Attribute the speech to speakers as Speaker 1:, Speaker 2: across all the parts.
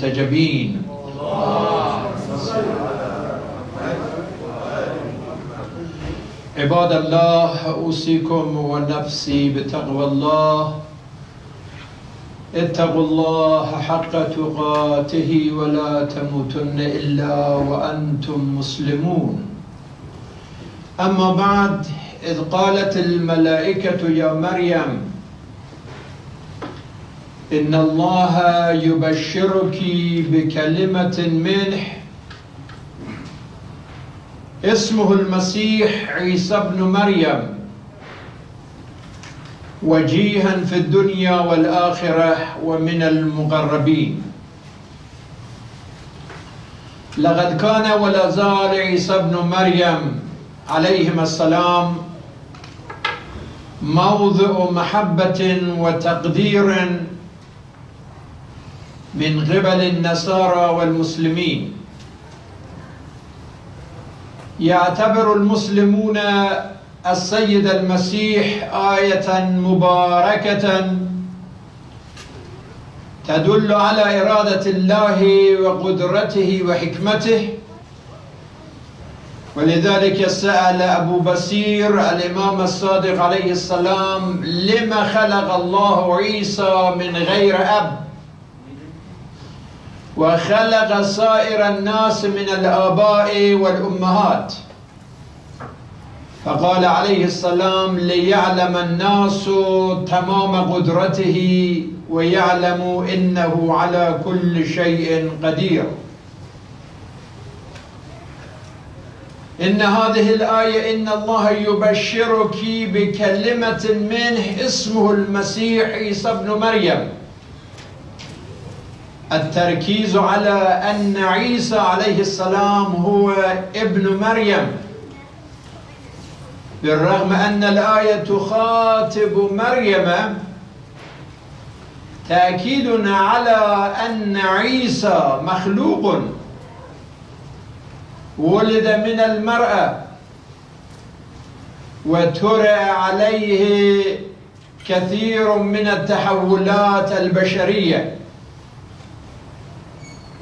Speaker 1: المنتجبين. عباد الله، أوصيكم ونفسي بتقوى الله. اتقوا الله حق تقاته ولا تموتن إلا وأنتم مسلمون. أما بعد، إذ قالت الملائكة يا مريم إن الله يبشرك بكلمة منه اسمه المسيح عيسى ابن مريم وجيها في الدنيا والآخرة ومن المقربين. لقد كان ولا زال عيسى ابن مريم عليهما السلام موضع محبة وتقدير من قبل النصارى والمسلمين. يعتبر المسلمون السيد المسيح آية مباركة تدل على إرادة الله وقدرته وحكمته، ولذلك سأل أبو بصير الإمام الصادق عليه السلام لما خلق الله عيسى من غير أب وخلق سائر الناس من الآباء والأمهات؟ فقال عليه السلام ليعلم الناس تمام قدرته ويعلموا إنه على كل شيء قدير. إن هذه الآية إن الله يبشرك بكلمة منه اسمه المسيح عيسى ابن مريم، التركيز على أن عيسى عليه السلام هو ابن مريم، بالرغم أن الآية تخاطب مريم، تأكيد على أن عيسى مخلوق ولد من المرأة وترى عليه كثير من التحولات البشرية،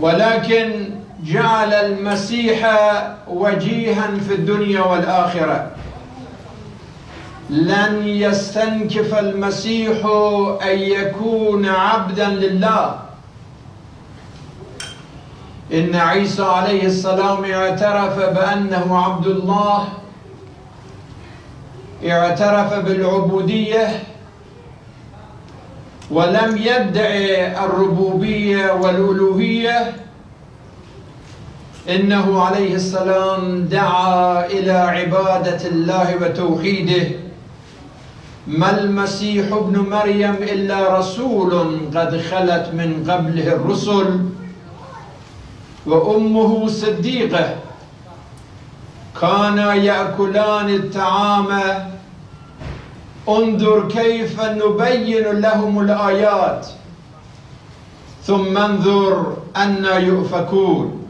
Speaker 1: ولكن جعل المسيح وجيها في الدنيا والآخرة. لن يستنكف المسيح أن يكون عبدا لله. إن عيسى عليه السلام اعترف بأنه عبد الله، اعترف بالعبودية ولم يدعي الربوبية والألوهية. إنه عليه السلام دعا إلى عبادة الله وتوحيده. ما المسيح ابن مريم إلا رسول قد خلت من قبله الرسل وأمه صديقة، كانا يأكلان الطعام. انظر كيف نبين لهم الآيات ثم انظر أنى يؤفكون.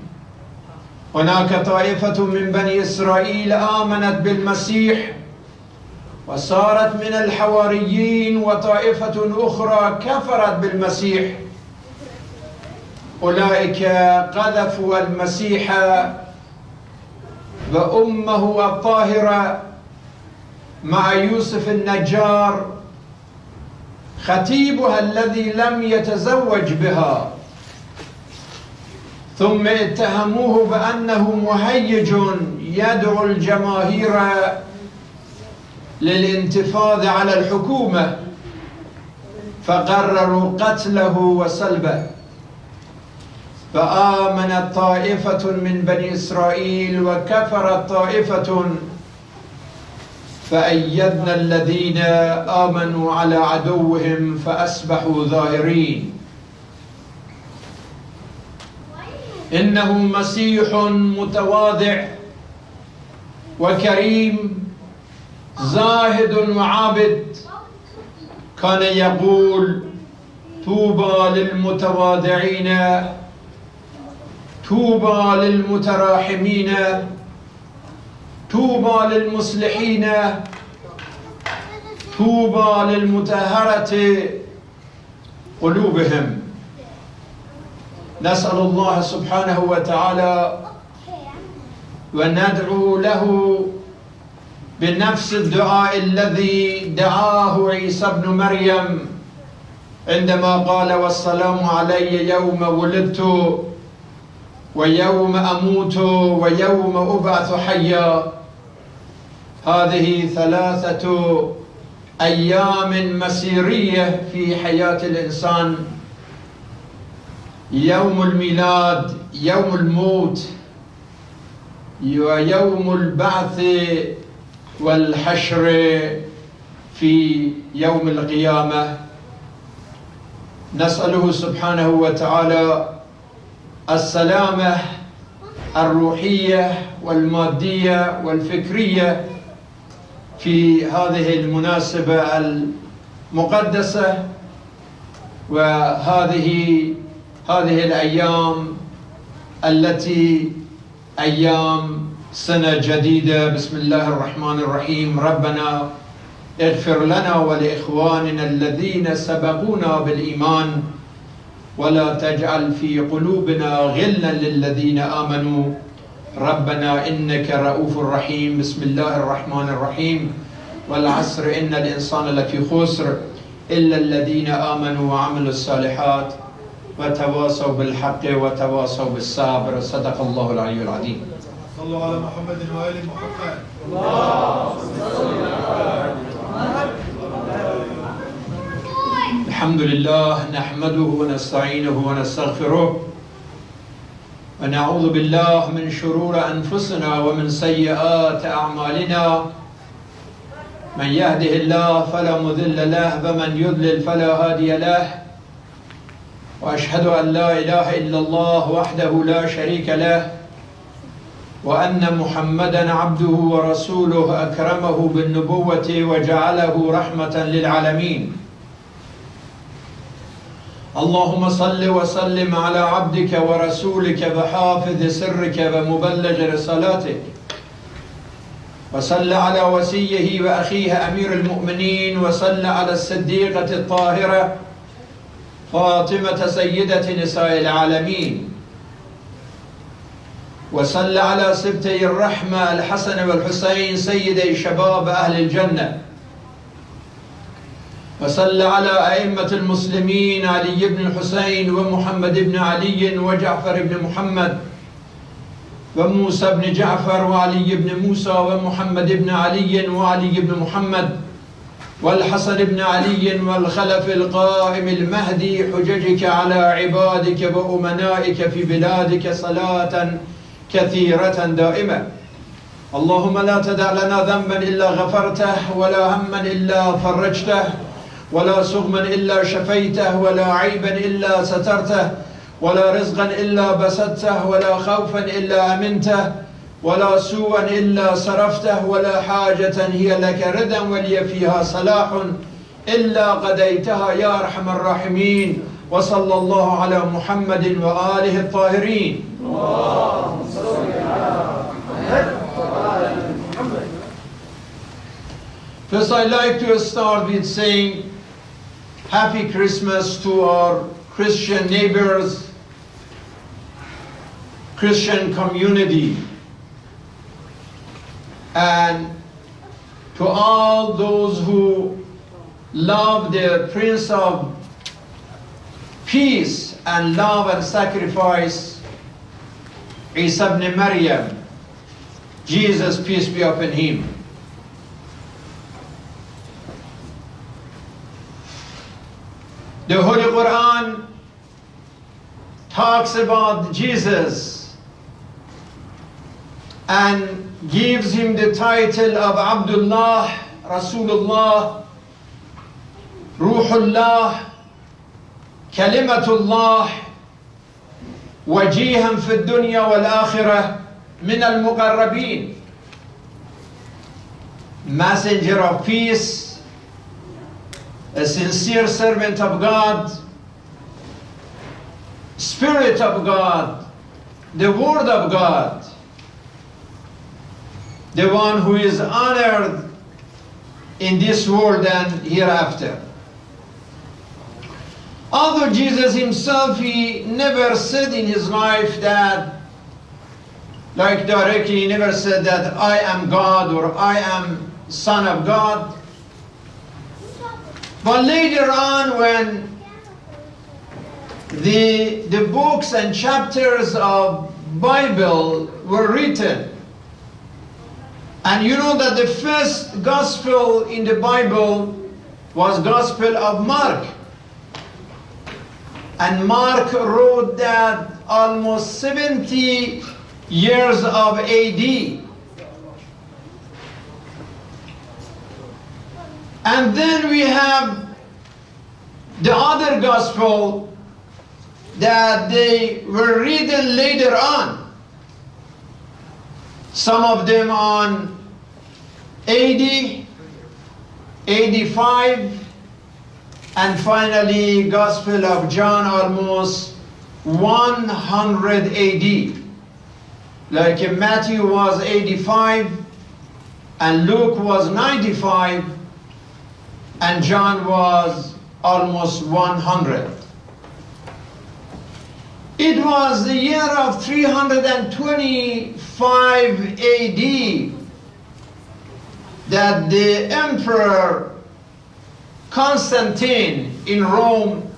Speaker 1: هناك طائفة من بني إسرائيل آمنت بالمسيح وصارت من الحواريين، وطائفة أخرى كفرت بالمسيح. أولئك قذفوا المسيح وأمه الطاهرة مع يوسف النجار خطيبها الذي لم يتزوج بها، ثم اتهموه بأنه مهيج يدعو الجماهير للانتفاض على الحكومة، فقرروا قتله وسلبه. فآمنت طائفة من بني إسرائيل وكفرت طائفة، فأيدنا الذين آمنوا على عدوهم فأصبحوا ظاهرين. إنه مسيح متواضع وكريم زاهد وعابد، كان يقول طوبى للمتواضعين، طوبى للمتراحمين، طوبى للمصلحين، طوبى للمطهرة قلوبهم. نسأل الله سبحانه وتعالى وندعو له بنفس الدعاء الذي دعاه عيسى ابن مريم عندما قال والسلام علي يوم ولدت ويوم أموت ويوم أبعث حيا. هذه 3 أيام مسيرية في حياة الإنسان: يوم الميلاد، يوم الموت، ويوم البعث والحشر في يوم القيامة. نسأله سبحانه وتعالى السلامة الروحية والمادية والفكرية في هذه المناسبة المقدسة وهذه الأيام التي أيام سنة جديدة. بسم الله الرحمن الرحيم. ربنا اغفر لنا ولإخواننا الذين سبقونا بالإيمان ولا تجعل في قلوبنا غلا للذين آمنوا ربنا إنك رؤوف رحيم. بسم الله الرحمن الرحيم. والعصر إن الإنسان لفي خسر إلا الذين آمنوا وعملوا الصالحات وتواصوا بالحق وتواصوا بالصبر. صدق الله العلي العظيم.
Speaker 2: صلوا على محمد وآل محمد.
Speaker 1: الحمد لله نحمده ونستعينه ونستغفره ونعوذ بالله من شرور أنفسنا ومن سيئات أعمالنا. من يهده الله فلا مضل له ومن يضلل فلا هادي له. وأشهد أن لا إله إلا الله وحده لا شريك له وأن محمدا عبده ورسوله أكرمه بالنبوة وجعله رحمة للعالمين. اللهم صل وسلم على عبدك ورسولك وحافظ سرك ومبلغ رسالاتك، وصل على وصيه وأخيه أمير المؤمنين، وصل على الصديقة الطاهرة فاطمة سيدة نساء العالمين، وصل على سبتي الرحمة الحسن والحسين سيدي شباب أهل الجنة، وصل على أئمة المسلمين علي بن الحسين ومحمد بن علي وجعفر بن محمد وموسى بن جعفر وعلي بن موسى ومحمد بن علي وعلي بن محمد والحسن بن علي والخلف القائم المهدي حججك على عبادك وأمنائك في بلادك صلاة كثيرة دائمة. اللهم لا تدع لنا ذنبا إلا غفرته ولا هما إلا فرجته ولا سقما إلا شفيته ولا عيبا إلا سترته ولا رزقا إلا بسطته ولا خوفا إلا أمنته ولا سوءا إلا صرفته ولا حاجة هي لك ردا ولي فيها صلاح إلا قضيتها يا أرحم الراحمين. وصلى الله على محمد وآله الطاهرين. اللهم صل على محمد. First, I'd like to start with saying Happy Christmas to our Christian neighbors, Christian community, and to all those who love the Prince of Peace and love and sacrifice, Isa ibn Maryam, Jesus, peace be upon him. The Holy Quran talks about Jesus and gives him the title of Abdullah, Rasulullah, Ruhullah, Kalimatullah, Wajihan fi dunya wal akhirah min al muqarrabin, messenger of peace, a sincere servant of God, Spirit of God, the Word of God, the one who is honored in this world and hereafter. Although Jesus himself, he never said in his life that, like directly, he never said that I am God or I am Son of God. But later on, when the books and chapters of Bible were written, and you know that the first gospel in the Bible was Gospel of Mark. And Mark wrote that almost 70 years of AD. And then we have the other gospel that they were written later on. Some of them on AD, 85, and finally Gospel of John almost 100 AD. Like Matthew was 85, and Luke was 95, and John was almost 100. It was the year of 325 AD that the Emperor Constantine in Rome,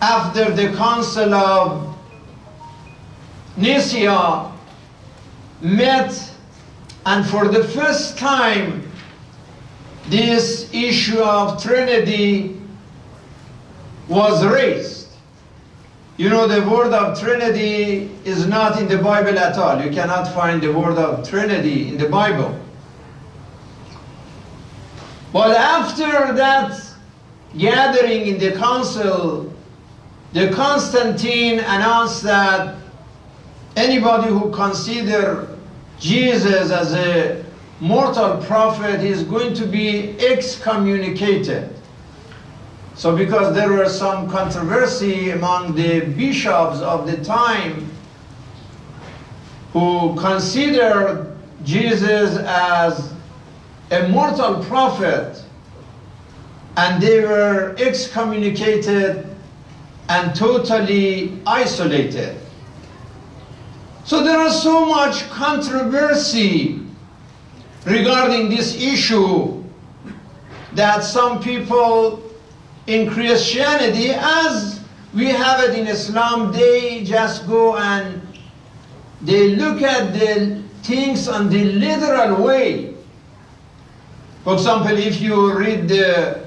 Speaker 1: after the Council of Nicaea, met, and for the first time this issue of Trinity was raised. You know, the word of Trinity is not in the Bible at all. You cannot find the word of Trinity in the Bible. But after that gathering in the council, the Constantine announced that anybody who considers Jesus as a mortal prophet is going to be excommunicated. So because there was some controversy among the bishops of the time who considered Jesus as a mortal prophet, and they were excommunicated and totally isolated. So there is so much controversy regarding this issue that some people in Christianity, as we have it in Islam, they just go and they look at the things on the literal way. For example, if you read the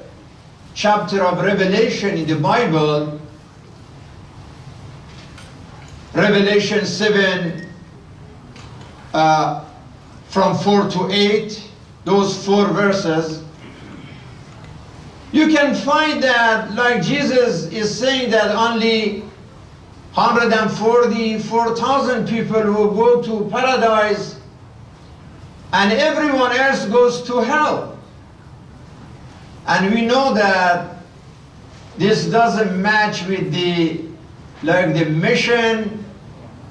Speaker 1: chapter of Revelation in the Bible, Revelation 7, from 4 to 8, those 4 verses, you can find that, like Jesus is saying that only 144,000 people will go to paradise and everyone else goes to hell. And we know that this doesn't match with the mission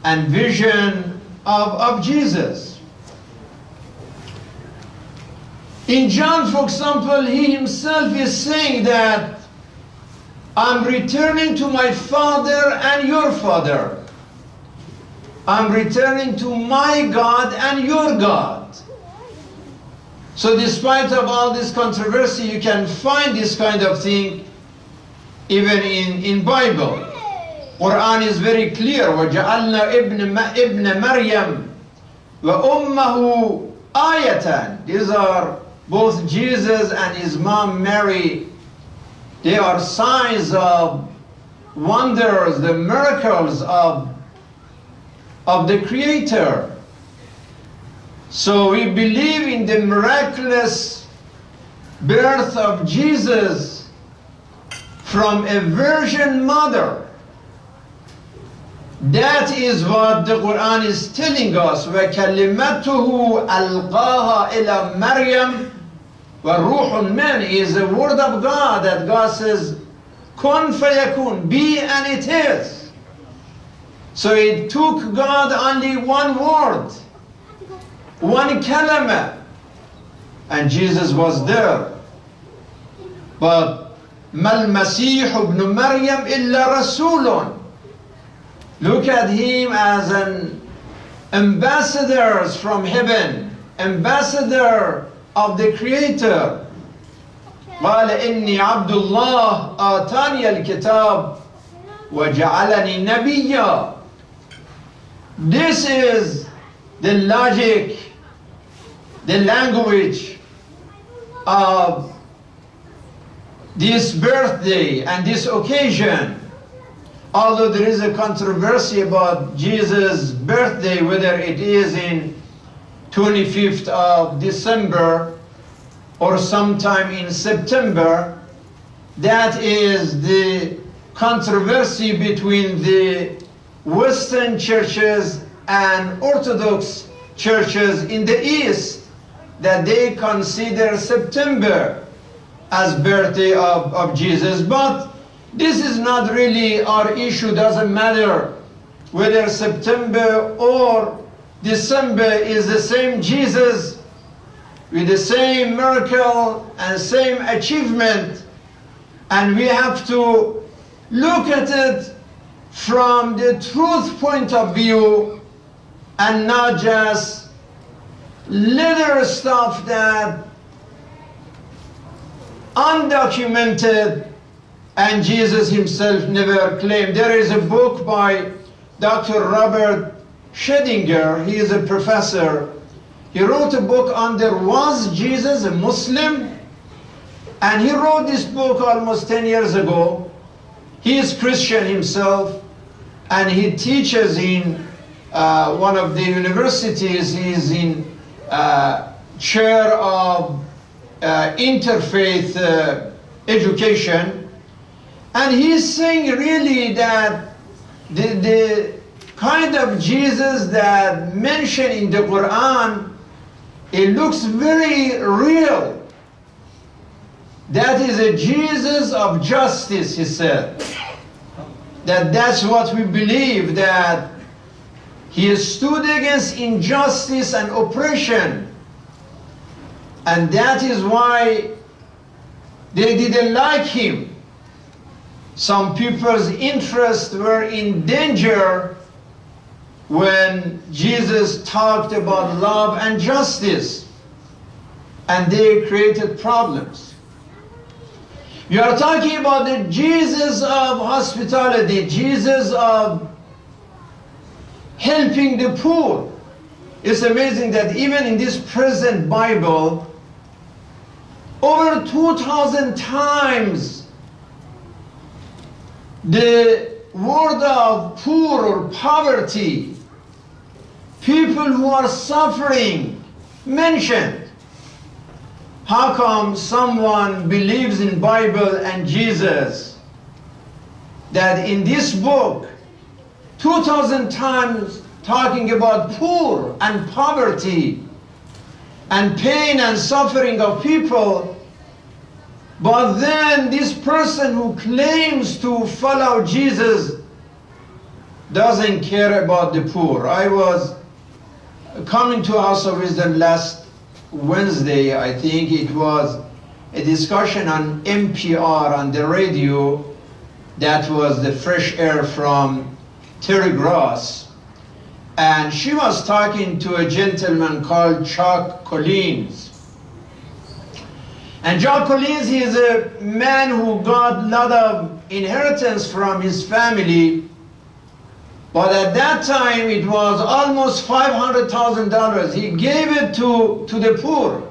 Speaker 1: and vision of Jesus. In John, for example, he himself is saying that I'm returning to my Father and your Father. I'm returning to my God and your God. So despite of all this controversy, you can find this kind of thing even in Bible. Quran is very clear. وَجَعَلْنَا ابْنَ مَرْيَمْ وَأُمَّهُ آيَةً. These are both Jesus and his mom Mary. They are signs of wonders, the miracles of the Creator. So we believe in the miraculous birth of Jesus from a virgin mother. That is what the Quran is telling us. وَكَلِمَتُهُ أَلْقَاهَا إِلَى مَرْيَمْ وَرُوحٌ مِّنْهُ is the word of God that God says, kun fayakun, be and it is. So it took God only one word, one kalama, and Jesus was there. But ما المسيح ابن مريم إلا رسول. Look at him as an ambassador from heaven, ambassador of the Creator. قال إني عبد الله آتاني الكتاب وجعلني نبيا. This is the logic, the language of this birthday and this occasion. Although there is a controversy about Jesus' birthday, whether it is in 25th of December or sometime in September, that is the controversy between the Western churches and Orthodox churches in the East, that they consider September as birthday of Jesus. But this is not really our issue. Doesn't matter whether September or December is the same Jesus with the same miracle and same achievement. And we have to look at it from the truth point of view and not just little stuff that undocumented and Jesus himself never claimed. There is a book by Dr. Robert Schedinger. He is a professor. He wrote a book under Was Jesus a Muslim? And he wrote this book almost 10 years ago. He is Christian himself, and he teaches in one of the universities. He is in chair of interfaith education. And he's saying really that the kind of Jesus that mentioned in the Quran, it looks very real. That is a Jesus of justice, he said. That's what we believe, that he stood against injustice and oppression. And that is why they didn't like him. Some people's interests were in danger when Jesus talked about love and justice, and they created problems. You are talking about the Jesus of hospitality, Jesus of helping the poor. It's amazing that even in this present Bible, over 2,000 times the word of poor or poverty, people who are suffering, mentioned. How come someone believes in Bible and Jesus, that in this book 2,000 times talking about poor and poverty and pain and suffering of people, but then this person who claims to follow Jesus doesn't care about the poor? I was coming to House of Wisdom last Wednesday, I think it was a discussion on NPR on the radio. That was the fresh air from Terry Gross. And she was talking to a gentleman called Chuck Collins. And Chuck Collins, he is a man who got a lot of inheritance from his family. But at that time, it was almost $500,000. He gave it to the poor.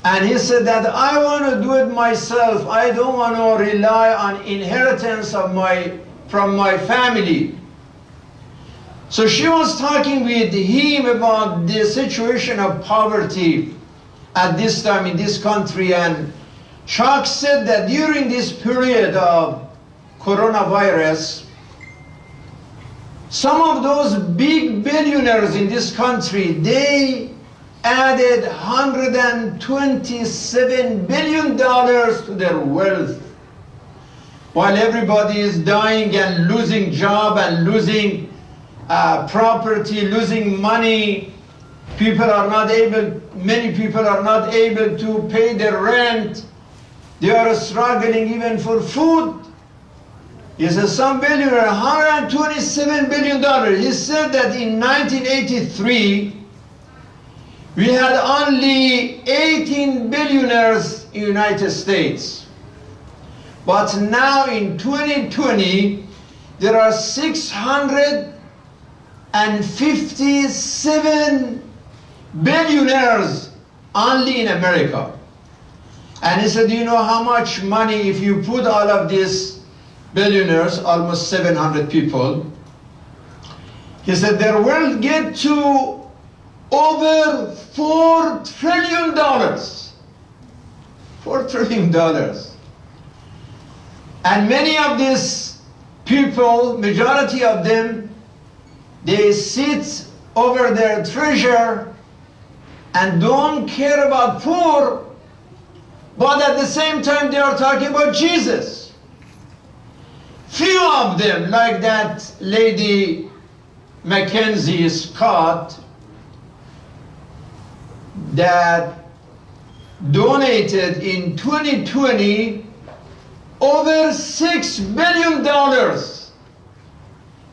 Speaker 1: And he said that I want to do it myself. I don't want to rely on inheritance from my family. So she was talking with him about the situation of poverty at this time in this country. And Chuck said that during this period of coronavirus, some of those big billionaires in this country, they added $127 billion to their wealth. While everybody is dying and losing job and losing property, losing money, many people are not able to pay their rent. They are struggling even for food. He says some billionaire, $127 billion. He said that in 1983, we had only 18 billionaires in the United States. But now in 2020, there are 657 billionaires only in America. And he said, do you know how much money, if you put all of these billionaires, almost 700 people, he said their wealth get to over $4 trillion. $4 trillion. And many of these people, majority of them, they sit over their treasure and don't care about poor, but at the same time they are talking about Jesus. Few of them, like that lady Mackenzie Scott, that donated in 2020 over $6 billion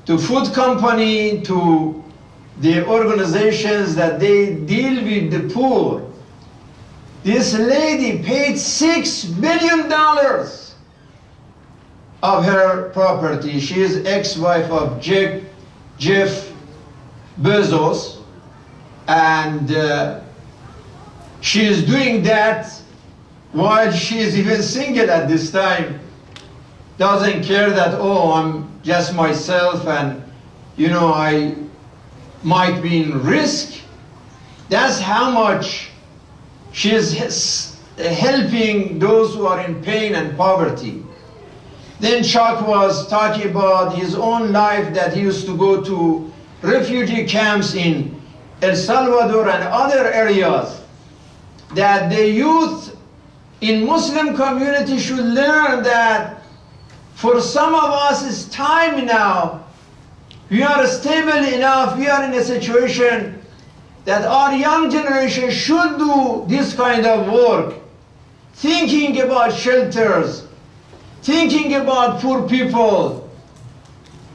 Speaker 1: to food company, to the organizations that they deal with the poor. This lady paid $6 billion of her property. She is ex-wife of Jeff Bezos, and she is doing that while she is even single at this time. Doesn't care that, oh, I'm just myself and, you know, I might be in risk. That's how much she is helping those who are in pain and poverty. Then Chuck was talking about his own life, that he used to go to refugee camps in El Salvador and other areas, that the youth in Muslim community should learn that for some of us it's time now. We are stable enough, we are in a situation that our young generation should do this kind of work, thinking about shelters, thinking about poor people,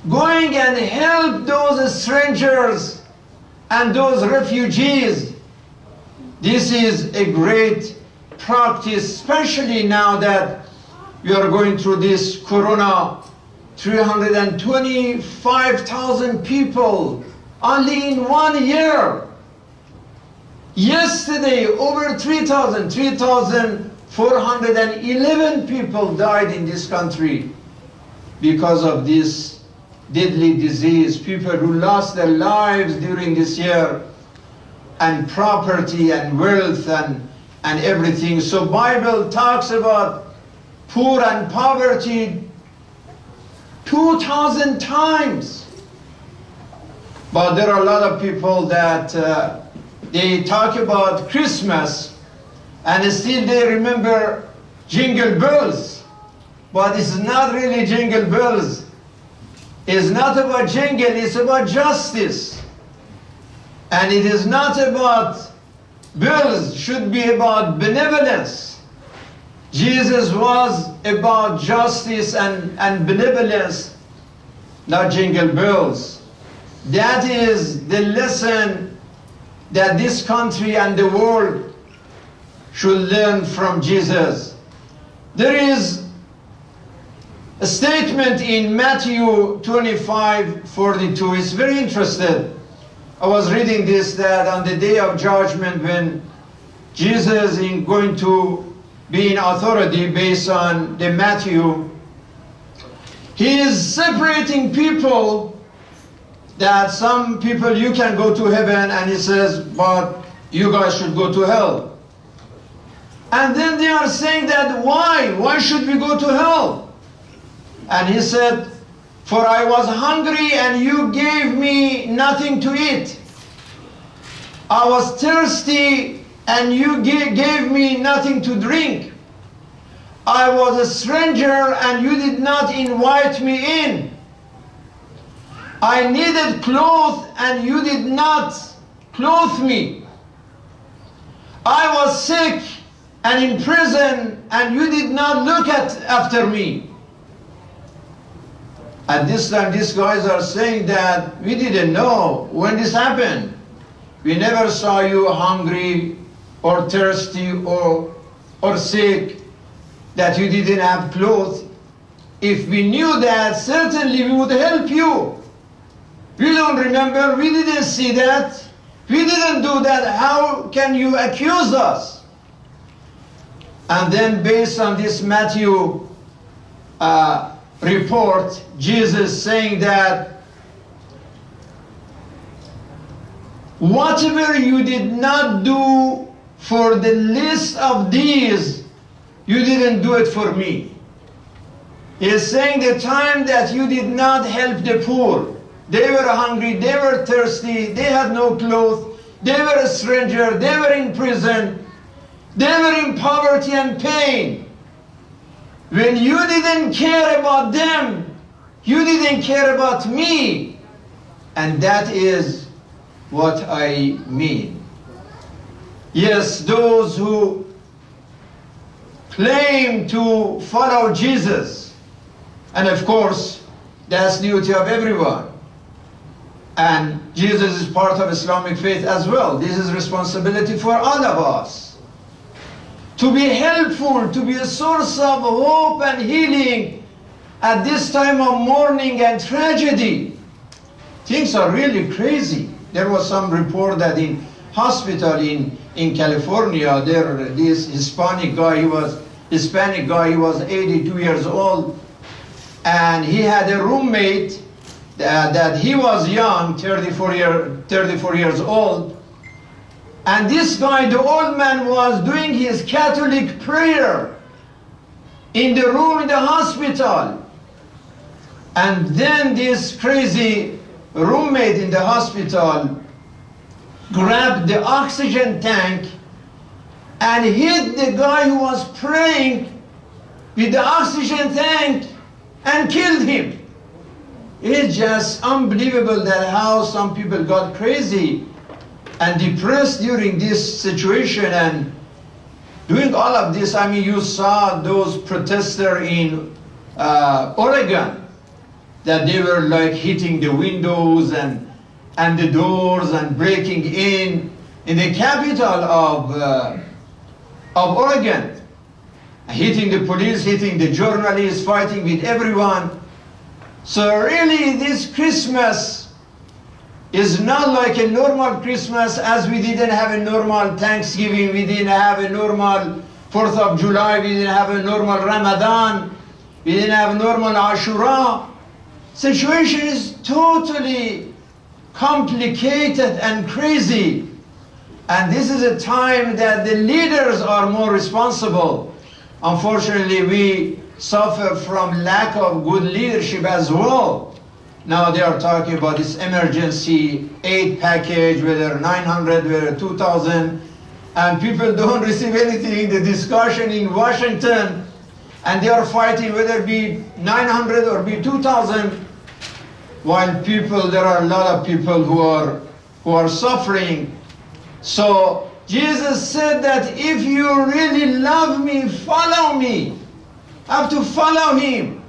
Speaker 1: going and help those strangers and those refugees. This is a great practice, especially now that we are going through this corona. 325,000 people only in 1 year. Yesterday, over 3,411 people died in this country because of this deadly disease. People who lost their lives during this year, and property and wealth and everything. So Bible talks about poor and poverty 2,000 times. But there are a lot of people that they talk about Christmas and still they remember jingle bells. But it's not really jingle bells. It's not about jingle, it's about justice. And it is not about bills, should be about benevolence. Jesus was about justice and benevolence, not jingle bells. That is the lesson that this country and the world should learn from Jesus. There is a statement in Matthew 25:42. It's very interesting. I was reading this, that on the day of judgment, when Jesus is going to be in authority based on the Matthew, he is separating people, that some people you can go to heaven, and he says, but you guys should go to hell. And then they are saying that, why should we go to hell? And he said, for I was hungry and you gave me nothing to eat. I was thirsty and you gave me nothing to drink. I was a stranger and you did not invite me in. I needed clothes and you did not clothe me. I was sick and in prison, and you did not look after me. At this time, these guys are saying that we didn't know when this happened. We never saw you hungry or thirsty or sick, that you didn't have clothes. If we knew that, certainly we would help you. We don't remember, we didn't see that, we didn't do that. How can you accuse us? And then based on this Matthew report, Jesus saying that whatever you did not do for the least of these, you didn't do it for me. He is saying the time that you did not help the poor, they were hungry, they were thirsty, they had no clothes, they were a stranger, they were in prison, they were in poverty and pain. When you didn't care about them, you didn't care about me. And that is what I mean. Yes, those who claim to follow Jesus, and of course, that's the duty of everyone. And Jesus is part of Islamic faith as well. This is responsibility for all of us. To be helpful, to be a source of hope and healing at this time of mourning and tragedy. Things are really crazy. There was some report that in hospital in California, this Hispanic guy, he was 82 years old, and he had a roommate that he was young, 34 years old, and this guy, the old man, was doing his Catholic prayer in the room in the hospital. And then this crazy roommate in the hospital grabbed the oxygen tank and hit the guy who was praying with the oxygen tank and killed him. It's just unbelievable that how some people got crazy and depressed during this situation and doing all of this. I mean, you saw those protesters in Oregon, that they were like hitting the windows and the doors and breaking in the capital of Oregon, hitting the police, hitting the journalists, fighting with everyone. So really this Christmas is not like a normal Christmas, as we didn't have a normal Thanksgiving, we didn't have a normal 4th of July, we didn't have a normal Ramadan, we didn't have a normal Ashura. Situation is totally complicated and crazy. And this is a time that the leaders are more responsible. Unfortunately, we suffer from lack of good leadership as well. Now they are talking about this emergency aid package, whether 900, whether 2,000, and people don't receive anything. The discussion in Washington, and they are fighting whether it be 900 or be 2,000, while there are a lot of people who are suffering. So Jesus said that if you really love me, follow me. Have to follow him.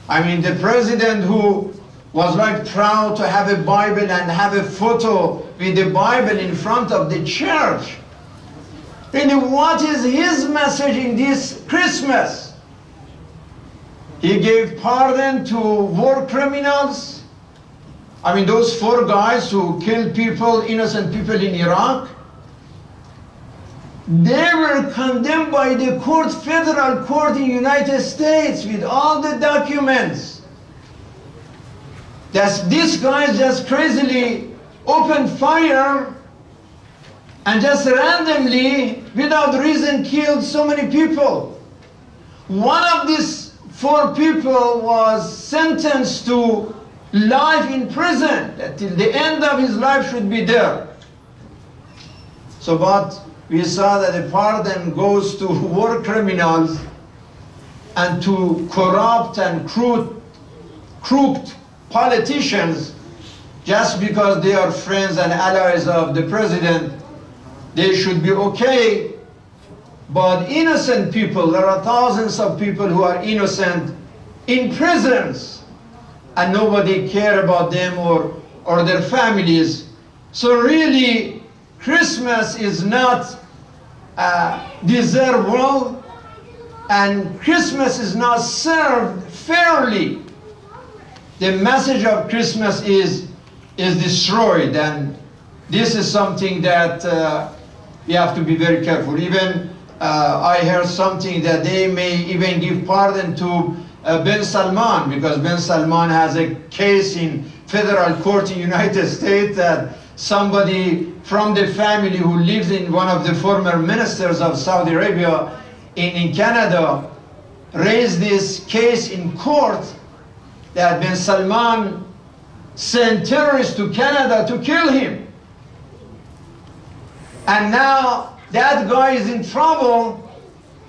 Speaker 1: I mean, the president who was like proud to have a Bible and have a photo with the Bible in front of the church. Really, what is his message in this Christmas? He gave pardon to war criminals. I mean, those 4 guys who killed people, innocent people in Iraq, they were condemned by the court, federal court in the United States with all the documents. These guys just crazily opened fire and just randomly, without reason, killed so many people. One of these 4 people was sentenced to life in prison, that till the end of his life should be there. So, but we saw that the pardon goes to war criminals and to corrupt and crooked politicians, just because they are friends and allies of the president. They should be okay But innocent people, there are thousands of people who are innocent in prisons, and nobody care about them or their families. So really, Christmas is not deserved, and Christmas is not served fairly. The message of Christmas is destroyed, and this is something that we have to be very careful. Even I heard something that they may even give pardon to Ben Salman, because Ben Salman has a case in federal court in United States that somebody from the family who lives in one of the former ministers of Saudi Arabia in Canada raised this case in court that Ben Salman sent terrorists to Canada to kill him. And now that guy is in trouble,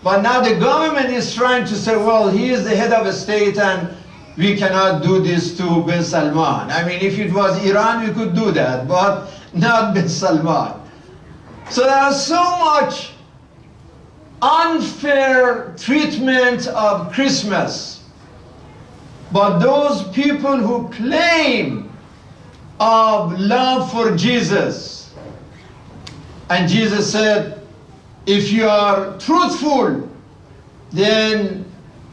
Speaker 1: but now the government is trying to say, well, he is the head of a state and we cannot do this to Ben Salman. I mean, if it was Iran, we could do that, but not Ben Salman. So there is so much unfair treatment of Christmas. But those people who claim of love for Jesus, and Jesus said, if you are truthful, then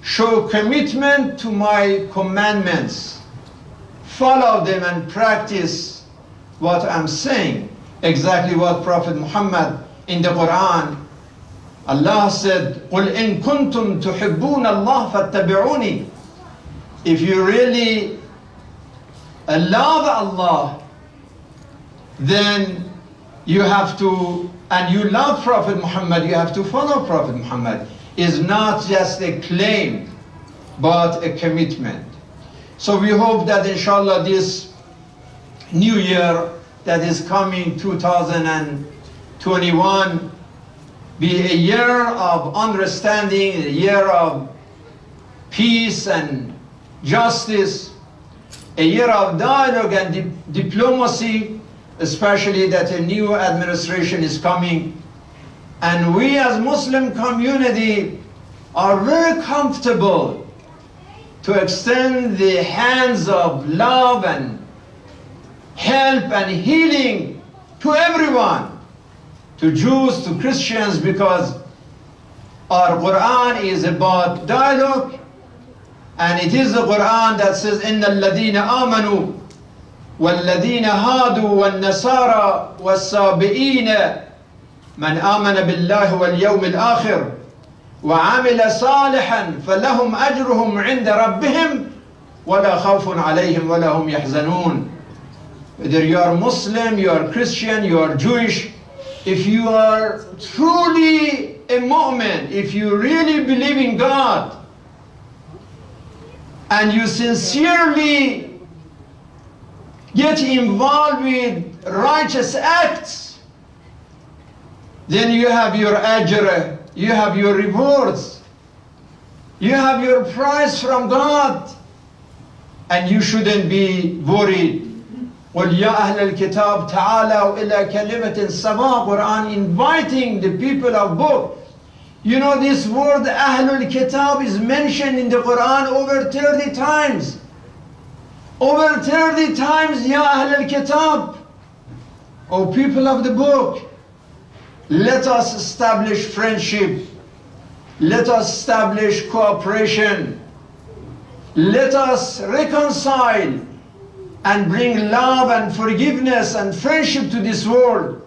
Speaker 1: show commitment to my commandments. Follow them and practice what I'm saying. Exactly what Prophet Muhammad in the Quran, Allah said, قُلْ إِن كُنْتُمْ تُحِبُّونَ اللَّهَ فَاتَّبِعُونِي. If you really love Allah, then you have to, and you love Prophet Muhammad, you have to follow Prophet Muhammad. Is not just a claim, but a commitment. So we hope that inshallah this new year that is coming, 2021, be a year of understanding, a year of peace and justice, a year of dialogue and diplomacy, especially that a new administration is coming. And we as Muslim community are very comfortable to extend the hands of love and help and healing to everyone, to Jews, to Christians, because our Quran is about dialogue, and it is the Quran that says, إِنَّ الَّذِينَ آمَنُوا وَالَّذِينَ هَادُوا وَالنَّصَارَى وَالصَّابِئِينَ من آمن بالله واليوم الآخر وعمل صالحا فلهم أجرهم عند ربهم ولا خوف عليهم ولا هم يحزنون. Whether you are Muslim, you are Christian, you are Jewish, if you are truly a mu'min, if you really believe in God, and you sincerely get involved with righteous acts, then you have your ajr, you have your rewards, you have your prize from God, and you shouldn't be worried. قُلْ يَا أَهْلَ الْكِتَابِ تَعَالَوْا إِلَى كَلِمَةٍ سَوَاءٍ. Quran inviting the people of book. You know, this word Ahlul Kitab is mentioned in the Quran over 30 times. Over 30 times, Ya Ahlul Kitab, O people of the book. Let us establish friendship. Let us establish cooperation. Let us reconcile and bring love and forgiveness and friendship to this world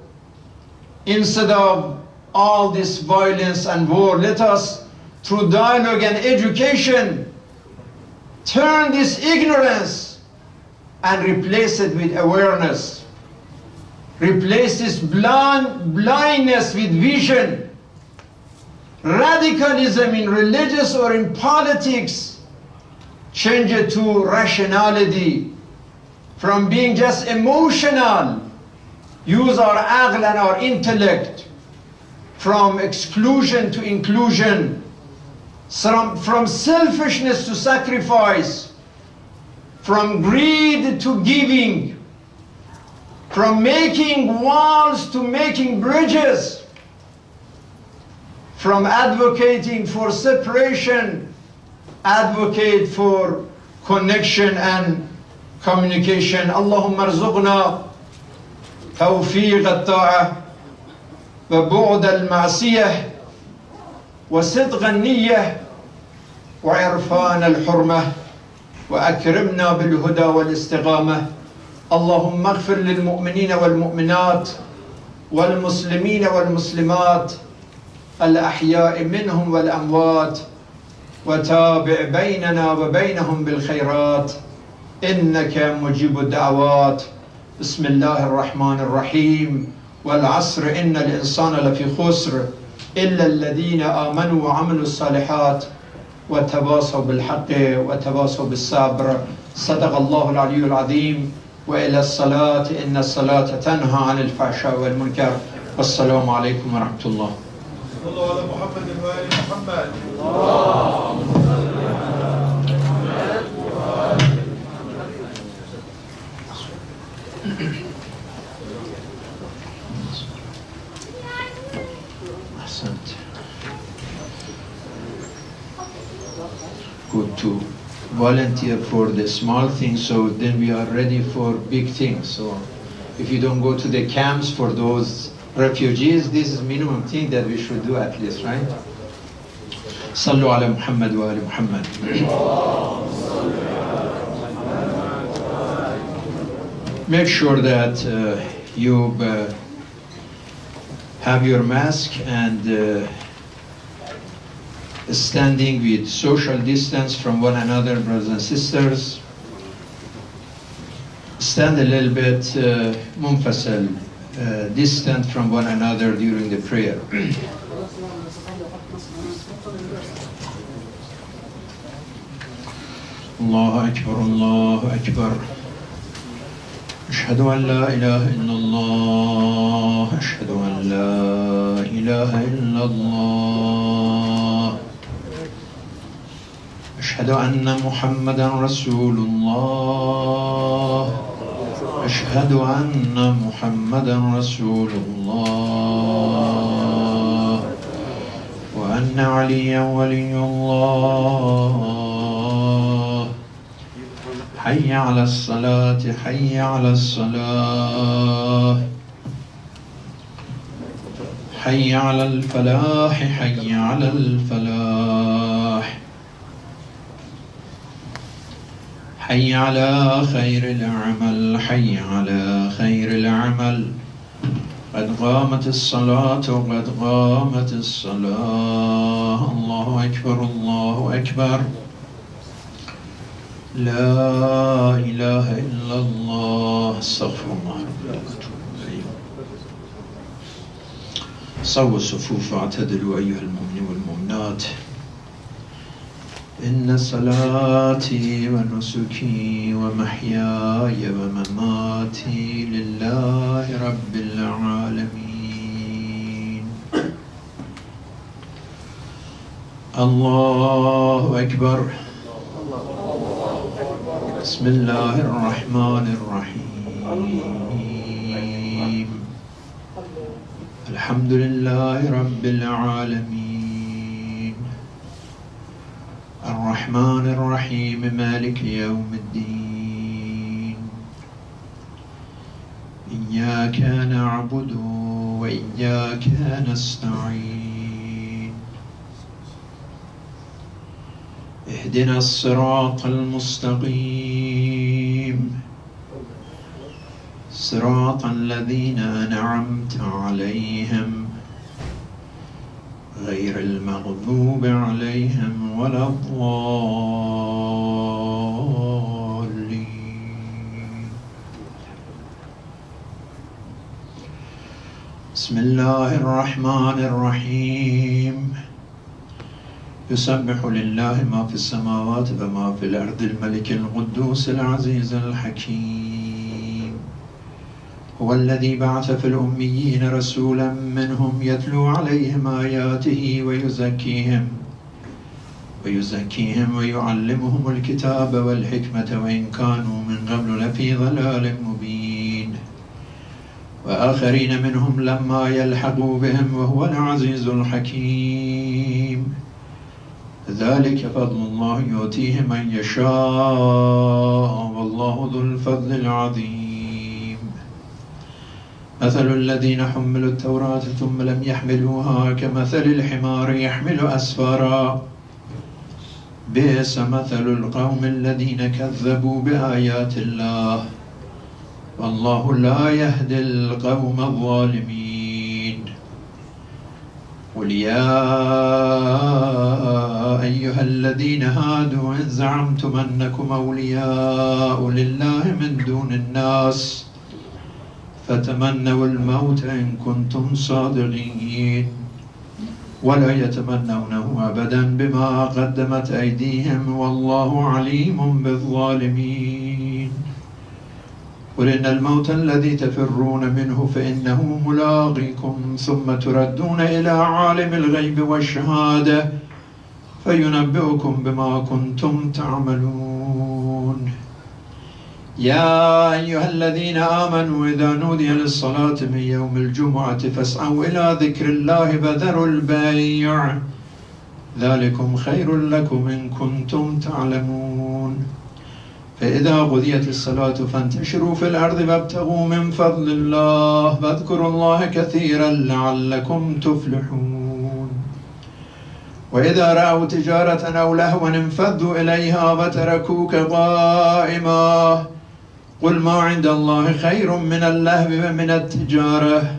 Speaker 1: instead of all this violence and war. Let us, through dialogue and education, turn this ignorance and replace it with awareness. Replace this blindness with vision. Radicalism in religious or in politics, change it to rationality. From being just emotional, use our aql and our intellect. From exclusion to inclusion. From selfishness to sacrifice. From greed to giving. From making walls to making bridges. from advocating for separation, advocate for connection and communication. Allahumma arzuqna توفيق الطاعة وبعد المعصية وصدق النية وعرفان الحرمة وأكرمنا بالهدى والاستقامة. اللهم اغفر للمؤمنين والمؤمنات والمسلمين والمسلمات الأحياء منهم والأموات وتابع بيننا وبينهم بالخيرات إنك مجيب الدعوات. بسم الله الرحمن الرحيم. والعصر إن الإنسان لفي خسر إلا الذين آمنوا وعملوا الصالحات وتواصوا بالحق وتواصوا بالصبر. صدق الله العلي العظيم. وإلى الصلاة إن الصلاة تنهى عن الفحشاء والمنكر. والسلام عليكم ورحمة الله.
Speaker 2: صلى الله على محمد وآل محمد.
Speaker 1: Good to volunteer for the small things, so then we are ready for big things. So if you don't go to the camps for those refugees, this is minimum thing that we should do at least, right? Sallu ala Muhammad wa ali Muhammad. Make sure that you have your mask and standing with social distance from one another, brothers and sisters. Stand a little bit munfasal, distant from one another during the prayer. Allahu Akbar, Allahu Akbar. أشهد أن لا إله إلا الله أشهد أن لا إله إلا الله أشهد أن محمدا رسول الله أشهد أن محمدا رسول الله وأن عليا ولي الله حي على الصلاة حي على الصلاة حي على الفلاح حي على الفلاح حي على خير العمل حي على خير العمل قد قامت الصلاة قد قامت الصلاة الله أكبر الله أكبر لا إله إلا الله استغفر الله ربي وأتوب إليه. صووا الصفوف واعتدلوا أيها المؤمنين والمؤمنات. إن صلاتي ونسكي ومحياي ومماتي لله رب العالمين. الله أكبر. بسم الله الرحمن الرحيم. الحمد لله رب العالمين الرحمن الرحيم مالك يوم الدين إياك نعبد وإياك نستعين اهدنا الصراط المستقيم صراط الذين أنعمت عليهم غير المغضوب عليهم ولا الضالين. بسم الله الرحمن الرحيم. يسبح لله ما في السماوات وما في الأرض الملك القدوس العزيز الحكيم. هو الذي بعث في الأميين رسولا منهم يتلو عليهم آياته ويزكيهم ويعلمهم الكتاب والحكمة وإن كانوا من قبل لفي ضلال مبين. وآخرين منهم لما يلحقوا بهم وهو العزيز الحكيم. ذلك فضل الله يؤتيه من يشاء والله ذو الفضل العظيم. مثل الذين حملوا التوراة ثم لم يحملوها كمثل الحمار يحمل أسفارا بئس مثل القوم الذين كذبوا بآيات الله والله لا يهدي القوم الظالمين. قل يا أيها الذين هادوا إن زعمتم أنكم أولياء لله من دون الناس فتمنوا الموت إن كنتم صادقين ولا يتمنونه أبدا بما قدمت أيديهم والله عليم بالظالمين. قل إن الموت الذي تفرون منه فإنه ملاقيكم ثم تردون إلى عالم الغيب والشهادة فينبئكم بما كنتم تعملون. يا أيها الذين آمنوا إذا نودي للصلاة من يوم الجمعة فاسعوا إلى ذكر الله وذروا البيع ذلكم خير لكم إن كنتم تعلمون. فإذا قضيت الصلاة فانتشروا في الأرض وابتغوا من فضل الله واذكروا الله كثيرا لعلكم تفلحون. وإذا رأوا تجارة أو لهوا انفضوا إليها وتركوك قائما قل ما عند الله خير من اللهو ومن التجارة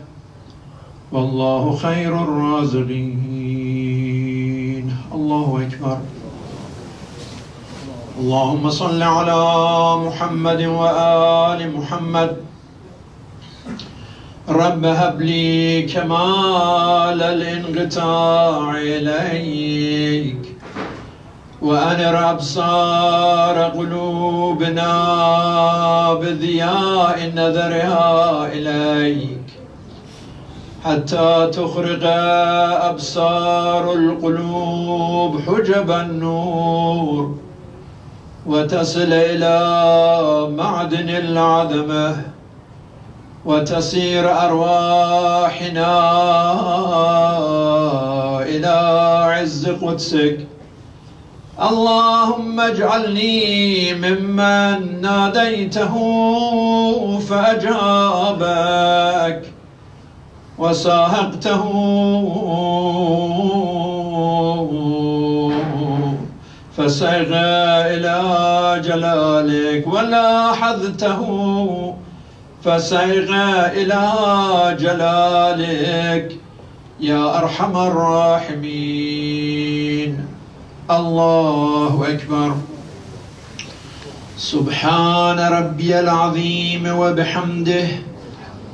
Speaker 1: والله خير الرازقين. الله أكبر. اللهم صل على محمد وآل محمد. رب هب لي كمال الانقطاع إليك وأنر أبصار قلوبنا بضياء نظرها إليك حتى تخرق أبصار القلوب حجب النور وتصل إلى معدن العظمة وتسير أرواحنا إلى عز قدسك. اللهم اجعلني ممن ناديته فأجابك وساهقته فسيغ إلى جلالك ولاحظته فسيغ إلى جلالك يا أرحم الراحمين. الله أكبر. سبحان ربي العظيم وبحمده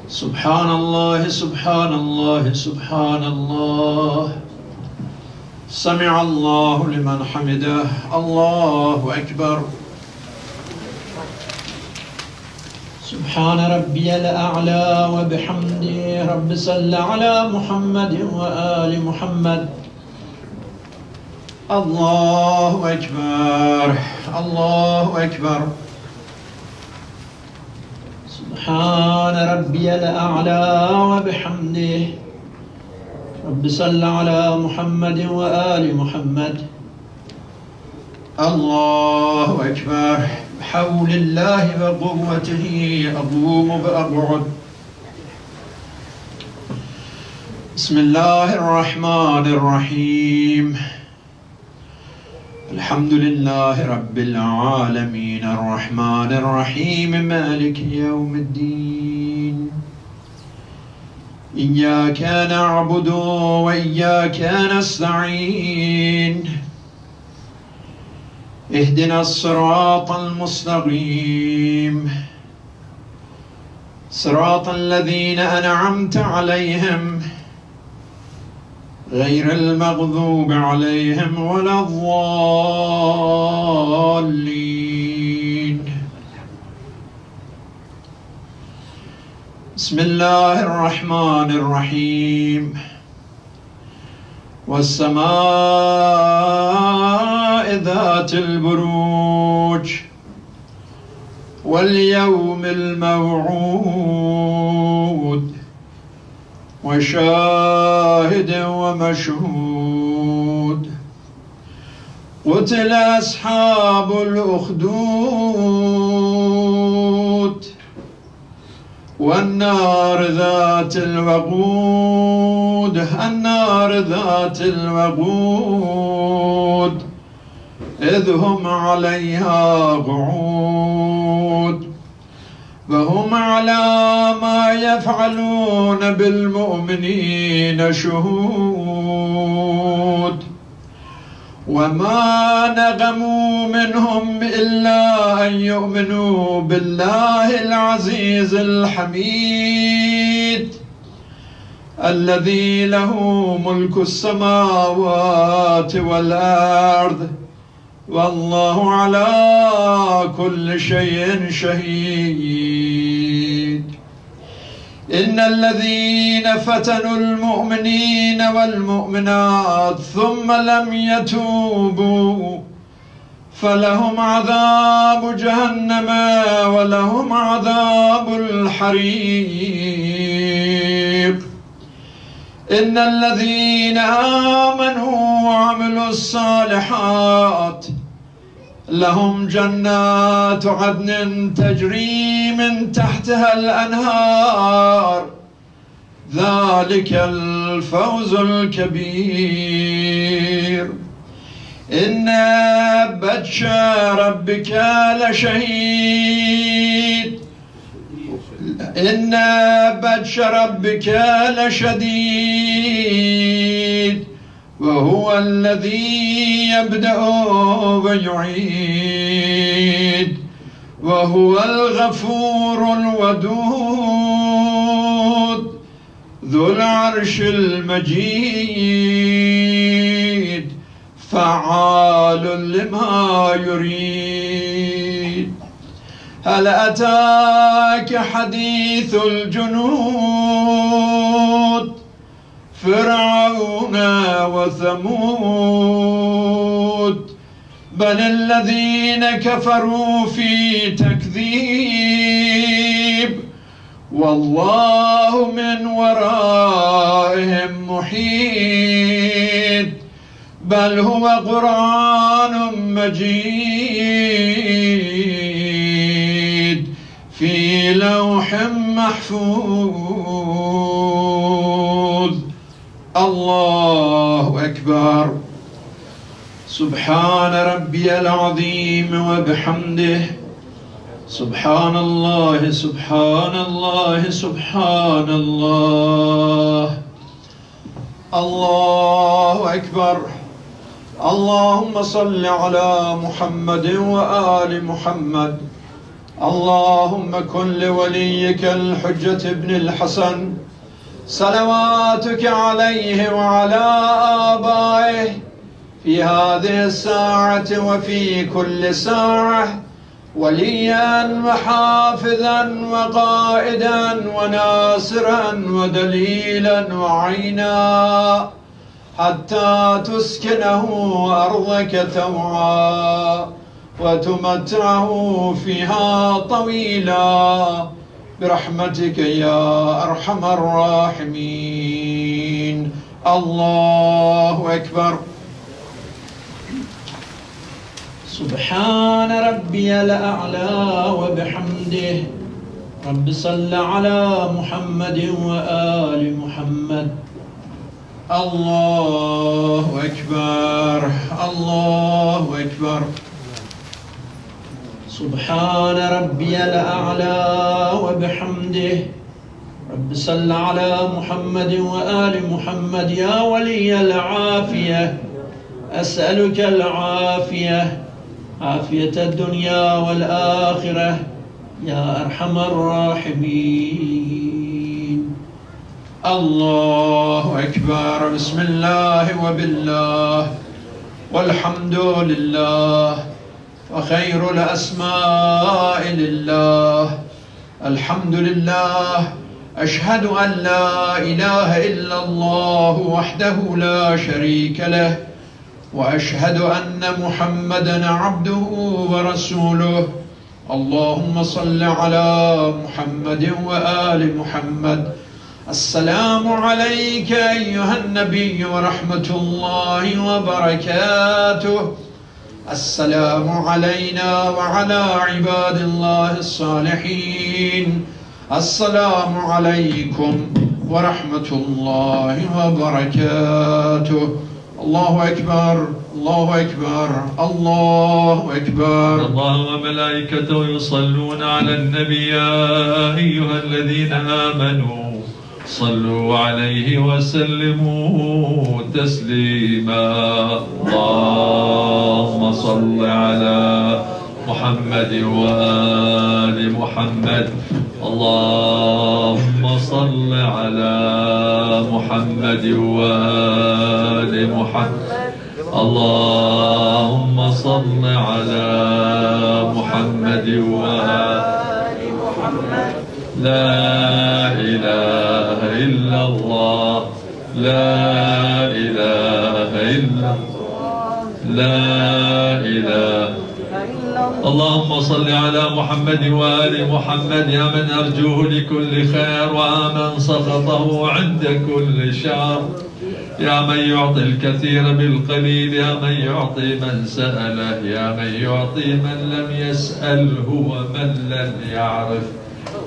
Speaker 1: سبحان الله سبحان الله سبحان الله. سمع الله لمن حمده. الله أكبر. سبحان ربي الأعلى وبحمده. رب صل على محمد وآل محمد. الله أكبر. الله أكبر. سبحان ربي الأعلى وبحمده. رب صل على محمد وآل محمد. الله أكبر. بحول الله وقوته أقوم وأقعد. بسم الله الرحمن الرحيم. الحمد لله رب العالمين الرحمن الرحيم مالك يوم الدين. إياك نعبد وإياك نستعين. اهدنا الصراط المستقيم صراط الذين أنعمت عليهم غير المغضوب عليهم ولا الضالين. بسم الله الرحمن الرحيم. والسماء ذات البروج واليوم الموعود وشاهد ومشهود. قتل أصحاب الأخدود والنار ذات الوقود، النار ذات الوقود، إذ هم عليها قعود وهم على ما يفعلون بالمؤمنين شهود. وما نقموا منهم إلا أن يؤمنوا بالله العزيز الحميد الذي له ملك السماوات والأرض والله على كل شيء شهيد. إن الذين فتنوا المؤمنين والمؤمنات ثم لم يتوبوا فلهم عذاب جهنم ولهم عذاب الحريق. إن الذين آمنوا وعملوا الصالحات لهم جنات عدن تجري من تحتها الأنهار، ذلك الفوز الكبير. إن بطش ربك لشديد، إن بطش ربك لشديد وهو الذي يبدأ ويعيد وهو الغفور الودود ذو العرش المجيد فعال لما يريد. هل أتاك حديث الجنود فرعون وثمود بل الذين كفروا في تكذيب والله من ورائهم محيط بل هو قرآن مجيد في لوح محفوظ. الله أكبر. سبحان ربي العظيم وبحمده. سبحان الله سبحان الله سبحان الله. الله أكبر. اللهم صل على محمد وآل محمد. اللهم كن لوليك الحجة ابن الحسن صلواتك عليه وعلى آبائه في هذه الساعة وفي كل ساعة وليا وحافظا وقائدا وناصرا ودليلا وعينا حتى تسكنه أرضك توعا وتمتعه فيها طويلا برحمتك يا أرحم الراحمين. الله أكبر. سبحان ربي الأعلى وبحمده. رب صل على محمد وآل محمد. الله أكبر. الله أكبر. سبحان ربي الأعلى وبحمده. رب صل على محمد وآل محمد. يا ولي العافية أسألك العافية، عافية الدنيا والآخرة يا أرحم الراحمين. الله أكبر. بسم الله وبالله والحمد لله وخير الأسماء لله. الحمد لله. أشهد أن لا إله إلا الله وحده لا شريك له وأشهد أن محمدًا عبده ورسوله. اللهم صل على محمد وآل محمد. السلام عليك أيها النبي ورحمة الله وبركاته. السلام علينا وعلى عباد الله الصالحين. السلام عليكم ورحمة الله وبركاته. الله أكبر الله أكبر الله أكبر.
Speaker 3: الله وملائكته يصلون على النبي يا أيها الذين آمنوا صلوا عليه وسلموا تسليما. اللهم صل على محمد وآل محمد. اللهم صل على محمد وآل محمد. اللهم صل على محمد وآل محمد. لا إله إلا الله لا إله إلا الله لا إله. اللهم صل على محمد وآل محمد يا من أرجوه لكل خير وآمن سخطه عند كل شر. يا من يعطي الكثير بالقليل. يا من يعطي من سأله. يا من يعطي من لم يسأله ومن لم يعرف.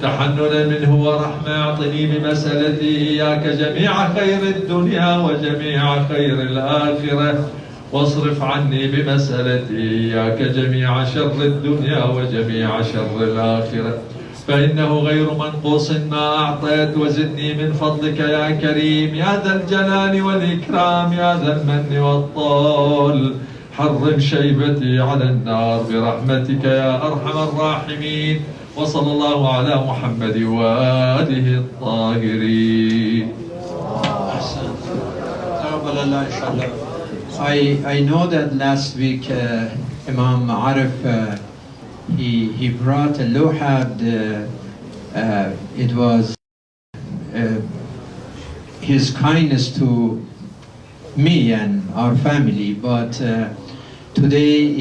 Speaker 3: تحننا منه ورحمة اعطني بمسألتي إياك جميع خير الدنيا وجميع خير الآخرة، واصرف عني بمسألتي إياك جميع شر الدنيا وجميع شر الآخرة، فإنه غير منقوص ما أعطيت. وزدني من فضلك يا كريم يا ذا الجلال والإكرام يا ذا المن والطول. حرم شيبتي على النار برحمتك يا أرحم الراحمين. وصلى الله على محمد وآله الطاهرين.
Speaker 1: I know that last week Imam Arif he brought a lohad. It was his kindness to me and our family, but today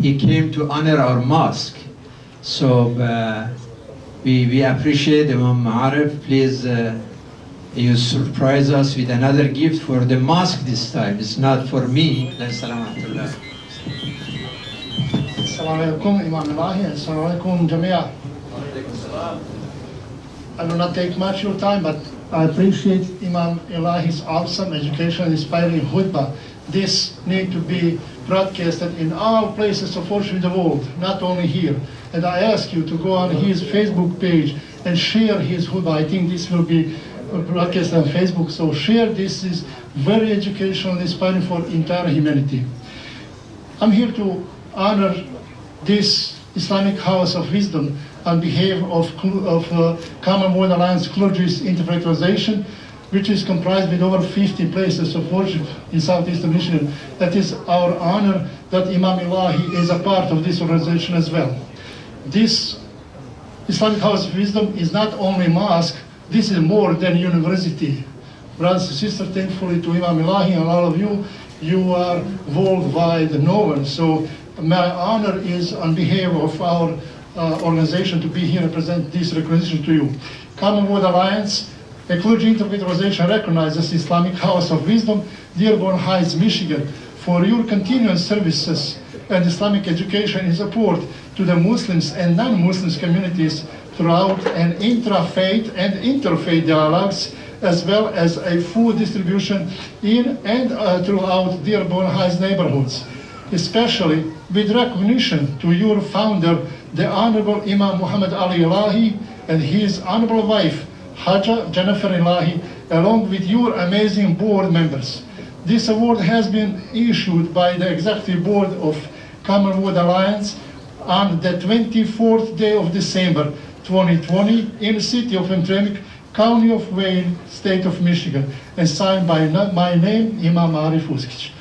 Speaker 1: he came to honor our mosque. So we appreciate Imam Arif. Please you surprise us with another gift for the mosque this time. It's not for me. Assalamu
Speaker 4: alaikum, Imam Elahi. Assalamu alaikum, Jamia. I will not take much of your time, but I appreciate Imam Elahi's awesome education, inspiring khutbah. This need to be broadcasted in all places of worship in the world, not only here. And I ask you to go on his Facebook page and share his khutbah. I think this will be broadcast on Facebook, so share this. Is very educational, inspiring for entire humanity. I'm here to honor this Islamic House of Wisdom on behalf of Commonwealth Alliance Clergy's Interfaith Organization, which is comprised with over 50 places of worship in Southeastern Michigan. That is our honor that Imam Elahi is a part of this organization as well. This Islamic House of Wisdom is not only mosque, this is more than university. Brothers and sisters, thankfully to Imam Elahi and all of you, you are worldwide known. So my honor is on behalf of our organization to be here and present this recognition to you. Commonwealth Alliance, a clergy interfaith organization, recognizes Islamic House of Wisdom, Dearborn Heights, Michigan, for your continuous services and Islamic education and support to the Muslims and non-Muslims communities throughout an intra-faith and interfaith dialogues, as well as a food distribution in and throughout Dearborn Heights neighborhoods, especially with recognition to your founder, the Honorable Imam Muhammad Ali Elahi, and his honorable wife, Haja Jennifer Elahi, along with your amazing board members. This award has been issued by the Executive Board of Commonwealth Alliance on the 24th day of December 2020 in the city of Imtremic, County of Wayne, State of Michigan, and signed by my name, Imam Arif Uskic.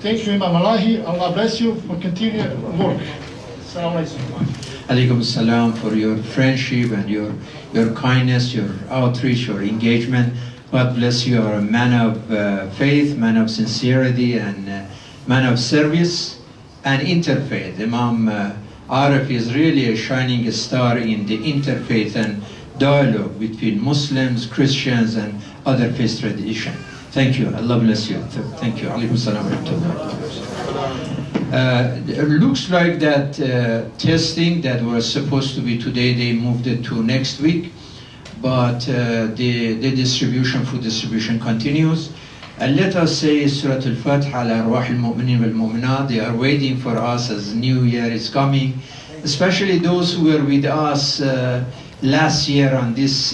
Speaker 4: Thank you, Imam Elahi. Allah bless you for continued work. Assalamu alaikum.
Speaker 1: Alaikum salam for your friendship and your kindness, your outreach, your engagement. God bless you. You are a man of faith, man of sincerity, and man of service and interfaith. Imam Arif is really a shining star in the interfaith and dialogue between Muslims, Christians, and other faith traditions. Thank you. Allah bless you. Thank you. Alaikum salam wa rahmatullah. It looks like that testing that was supposed to be today, they moved it to next week, but the distribution, food distribution continues. And let us say Surah Al-Fatiha ala arwah al-mu'minin wal-mu'minat. They are waiting for us as New Year is coming, especially those who were with us last year on this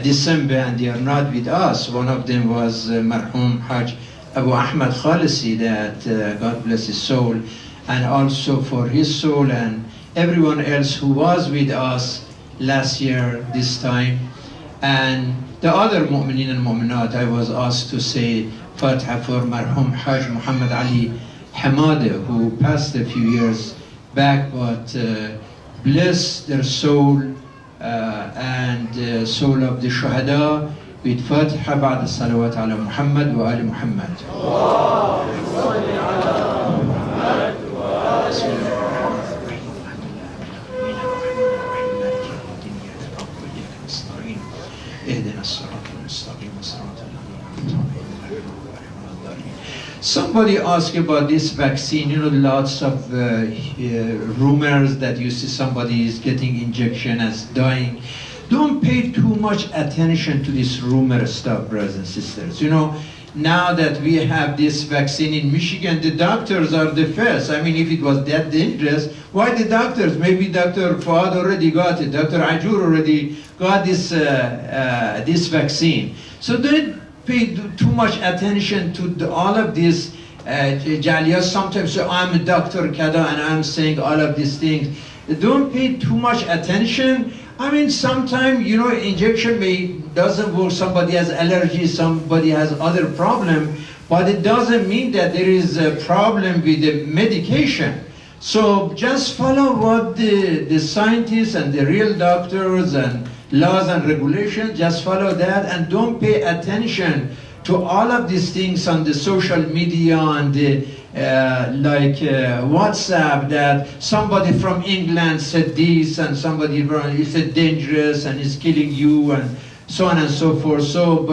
Speaker 1: December and they are not with us. One of them was Marhum Hajj Abu Ahmad Khalisi, that God bless his soul, and also for his soul and everyone else who was with us last year this time. And the other mu'minin and mu'minat, I was asked to say Fatiha for Marhum Hajj Muhammad Ali Hamada, who passed a few years back, but bless their soul and soul of the Shuhada with Fatiha بعد الصلوات على محمد وآل محمد. Somebody asked about this vaccine. You know, lots of rumors that you see somebody is getting injection as dying. Don't pay too much attention to this rumor stuff, brothers and sisters. You know, now that we have this vaccine in Michigan, the doctors are the first. I mean, if it was that dangerous, why the doctors? Maybe Dr. Fuad already got it. Dr. Ajur already got this vaccine. So don't pay too much attention to all of this. Jaliyas sometimes say, I'm a Dr. Kada and I'm saying all of these things. Don't pay too much attention. I mean, sometimes, you know, injection doesn't work. Somebody has allergy, somebody has other problem, but it doesn't mean that there is a problem with the medication. So just follow what the scientists and the real doctors and laws and regulations, just follow that and don't pay attention to all of these things on the social media and the WhatsApp, that somebody from England said this and somebody he said dangerous and is killing you and so on and so forth. So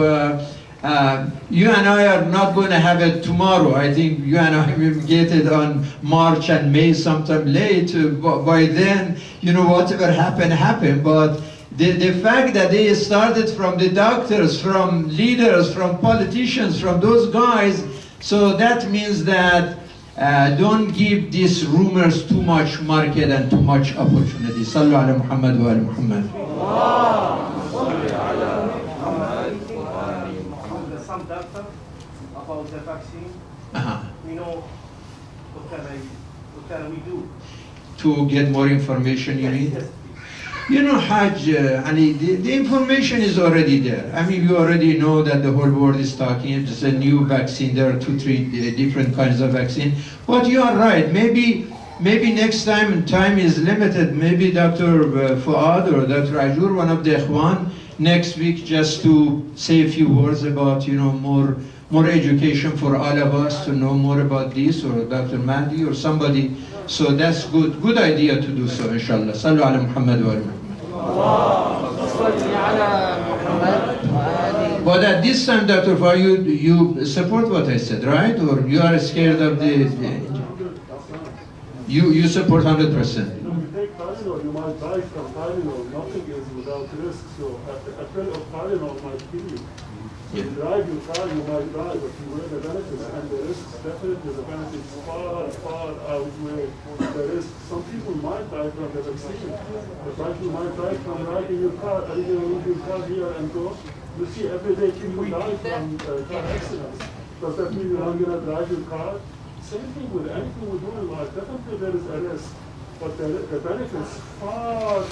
Speaker 1: you and I are not going to have it tomorrow. I think you and I will get it on March and May, sometime late. By then, you know, whatever happened. But the fact that they started from the doctors, from leaders, from politicians, from those guys, so that means that don't give these rumors too much market and too much opportunity. Sallu ala Muhammad wa ala Muhammad.
Speaker 5: Some data about the vaccine. You know, what can we do?
Speaker 1: To get more information, you need?
Speaker 5: Yes.
Speaker 1: You know, Hajj, Ali, the information is already there. I mean, you already know that the whole world is talking. It's a new vaccine. There are 2-3 different kinds of vaccine. But you are right. Maybe next time, and time is limited, maybe Dr. Fuad or Dr. Ajur, one of the Ikhwan, next week, just to say a few words about, you know, more education for all of us to know more about this, or Dr. Mahdi or somebody. So that's good idea to do so, inshallah. Sallu ala Muhammad wa ala Muhammad. But at this time, Dr. Far, you support what I said, right? Or you are scared of you support 100%?
Speaker 6: You take Tylenol, you might die from Tylenol. Nothing is without risk. So a pill of Tylenol might kill you. You drive your car, you might die, but you weigh the benefits, and the risks, definitely the benefits far outweigh the risks. Some people might die from the vaccine. The fact you might die from riding your car, are you going to leave your car here and go? You see, every day people die from car accidents. Does that mean you're not going to drive your car? Same thing with anything we do in life. Definitely there is a risk, but the benefits far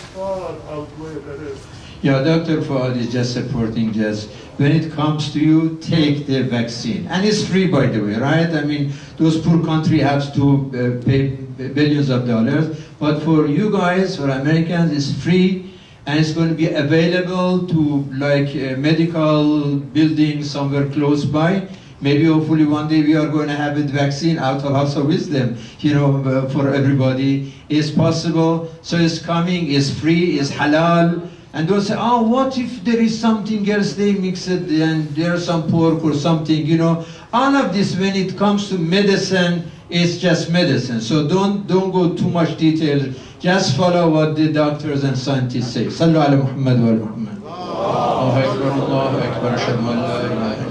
Speaker 6: outweigh the risks.
Speaker 1: Yeah, Dr. Fuad is just supporting this. When it comes to you, take the vaccine. And it's free, by the way, right? I mean, those poor countries have to pay billions of dollars. But for you guys, for Americans, it's free. And it's going to be available to like medical buildings somewhere close by. Maybe hopefully one day we are going to have a vaccine out of House of Wisdom, for everybody. It's possible. So it's coming, it's free, it's halal. And they'll say, oh, what if there is something else, they mix it and there's some pork or something, All of this, when it comes to medicine, it's just medicine. So don't go too much detail. Just follow what the doctors and scientists say. Sallu ala Muhammad wa ala Muhammad. Allahu Akbar, Allahu Akbar, ashhadu an la ilaha